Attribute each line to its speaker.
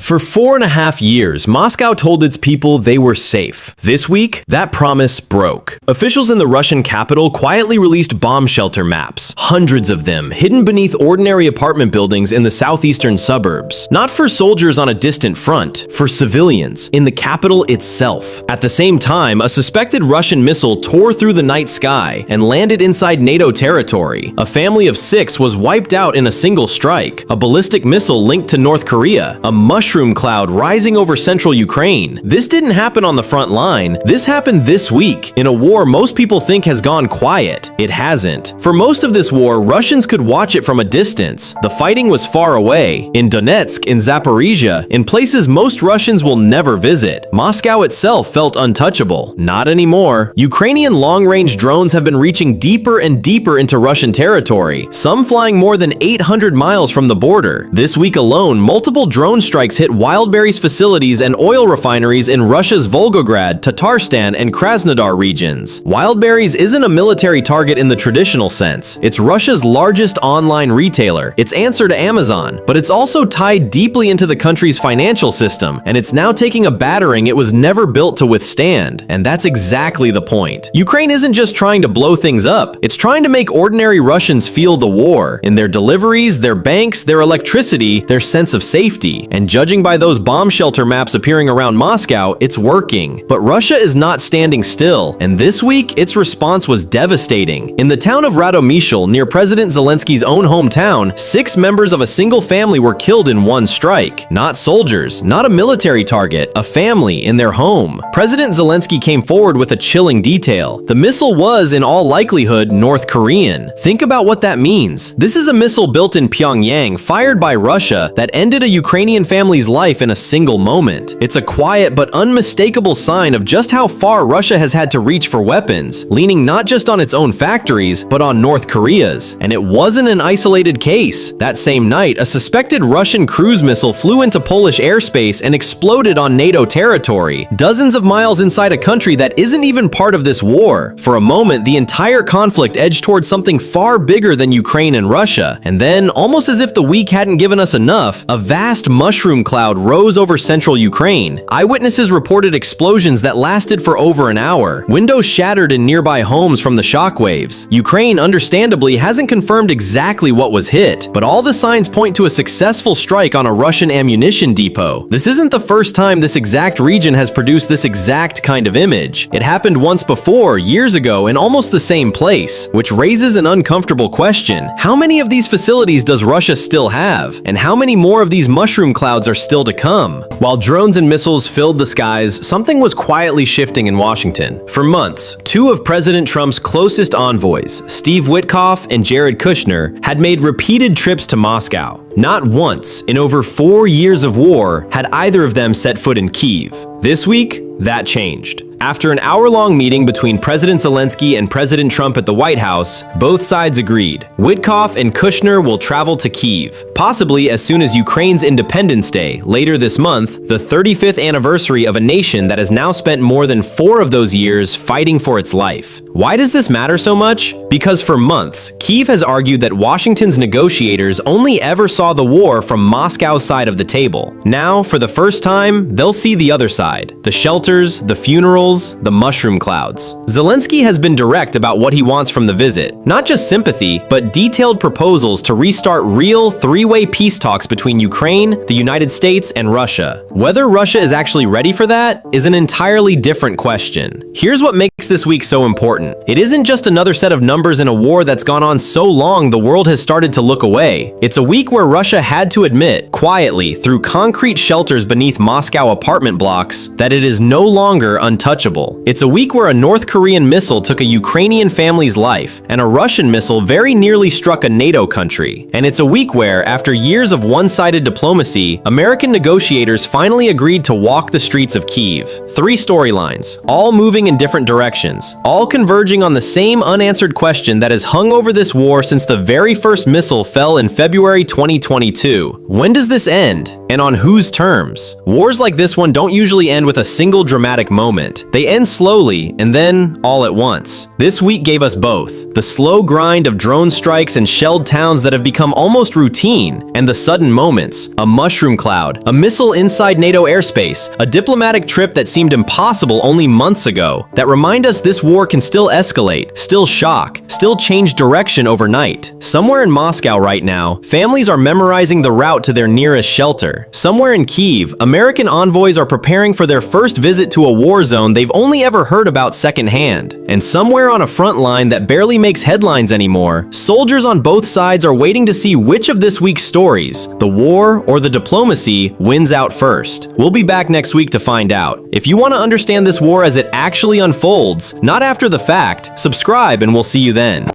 Speaker 1: For 4.5 years, Moscow told its people they were safe. This week, that promise broke. Officials in the Russian capital quietly released bomb shelter maps, hundreds of them, hidden beneath ordinary apartment buildings in the southeastern suburbs. Not for soldiers on a distant front, for civilians in the capital itself. At the same time, a suspected Russian missile tore through the night sky and landed inside NATO territory. A family of 6 was wiped out in a single strike. A ballistic missile linked to North Korea. A mushroom cloud rising over central Ukraine. This didn't happen on the front line. This happened this week, in a war most people think has gone quiet. It hasn't. For most of this war, Russians could watch it from a distance. The fighting was far away, in Donetsk, in Zaporizhia, in places most Russians will never visit. Moscow itself felt untouchable. Not anymore. Ukrainian long-range drones have been reaching deeper and deeper into Russian territory, some flying more than 800 miles from the border. This week alone, multiple drone strikes hit Wildberries facilities and oil refineries in Russia's Volgograd, Tatarstan, and Krasnodar regions. Wildberries isn't a military target in the traditional sense. It's Russia's largest online retailer, its answer to Amazon, but it's also tied deeply into the country's financial system, and it's now taking a battering it was never built to withstand. And that's exactly the point. Ukraine isn't just trying to blow things up, it's trying to make ordinary Russians feel the war, in their deliveries, their banks, their electricity, their sense of safety. And judging by those bomb shelter maps appearing around Moscow, it's working. But Russia is not standing still, and this week, its response was devastating. In the town of Radomyshl, near President Zelensky's own hometown, 6 members of a single family were killed in one strike. Not soldiers, not a military target, a family in their home. President Zelensky came forward with a chilling detail. The missile was, in all likelihood, North Korean. Think about what that means. This is a missile built in Pyongyang, fired by Russia, that ended a Ukrainian family's life in a single moment. It's a quiet but unmistakable sign of just how far Russia has had to reach for weapons, leaning not just on its own factories, but on North Korea's. And it wasn't an isolated case. That same night, a suspected Russian cruise missile flew into Polish airspace and exploded on NATO territory, dozens of miles inside a country that isn't even part of this war. For a moment, the entire conflict edged towards something far bigger than Ukraine and Russia. And then, almost as if the week hadn't given us enough, a vast mushroom cloud rose over central Ukraine. Eyewitnesses reported explosions that lasted for over an hour. Windows shattered in nearby homes from the shockwaves. Ukraine, understandably, hasn't confirmed exactly what was hit, but all the signs point to a successful strike on a Russian ammunition depot. This isn't the first time this exact region has produced this exact kind of image. It happened once before, years ago, in almost the same place, which raises an uncomfortable question. How many of these facilities does Russia still have? And how many more of these mushroom clouds are still to come? While drones and missiles filled the skies, something was quietly shifting in Washington. For months, 2 of President Trump's closest envoys, Steve Witkoff and Jared Kushner, had made repeated trips to Moscow. Not once, in over 4 years of war, had either of them set foot in Kyiv. This week, that changed. After an hour-long meeting between President Zelensky and President Trump at the White House, both sides agreed. Witkoff and Kushner will travel to Kyiv, possibly as soon as Ukraine's Independence Day, later this month, the 35th anniversary of a nation that has now spent more than 4 of those years fighting for its life. Why does this matter so much? Because for months, Kyiv has argued that Washington's negotiators only ever saw the war from Moscow's side of the table. Now, for the first time, they'll see the other side. The shelters, the funerals, the mushroom clouds. Zelensky has been direct about what he wants from the visit. Not just sympathy, but detailed proposals to restart real 3-way peace talks between Ukraine, the United States, and Russia. Whether Russia is actually ready for that is an entirely different question. Here's what makes this week so important. It isn't just another set of numbers in a war that's gone on so long the world has started to look away. It's a week where Russia had to admit, quietly, through concrete shelters beneath Moscow apartment blocks, that it is no longer untouchable. It's a week where a North Korean missile took a Ukrainian family's life, and a Russian missile very nearly struck a NATO country. And it's a week where, after years of one-sided diplomacy, American negotiators finally agreed to walk the streets of Kyiv. 3 storylines, all moving in different directions, all converging on the same unanswered question that has hung over this war since the very first missile fell in February 2022. When does this end? And on whose terms? Wars like this one don't usually end with a single dramatic moment. They end slowly and then all at once. This week gave us both. The slow grind of drone strikes and shelled towns that have become almost routine, and the sudden moments, a mushroom cloud, a missile inside NATO airspace, a diplomatic trip that seemed impossible only months ago, that remind us this war can still escalate, still shock, still change direction overnight. Somewhere in Moscow right now, families are memorizing the route to their nearest shelter. Somewhere in Kyiv, American envoys are preparing for their first visit to a war zone they've only ever heard about secondhand. And somewhere on a front line that barely makes headlines anymore, soldiers on both sides are waiting to see which of this week's stories, the war or the diplomacy, wins out first. We'll be back next week to find out. If you want to understand this war as it actually unfolds, not after the fact, subscribe and we'll see you then.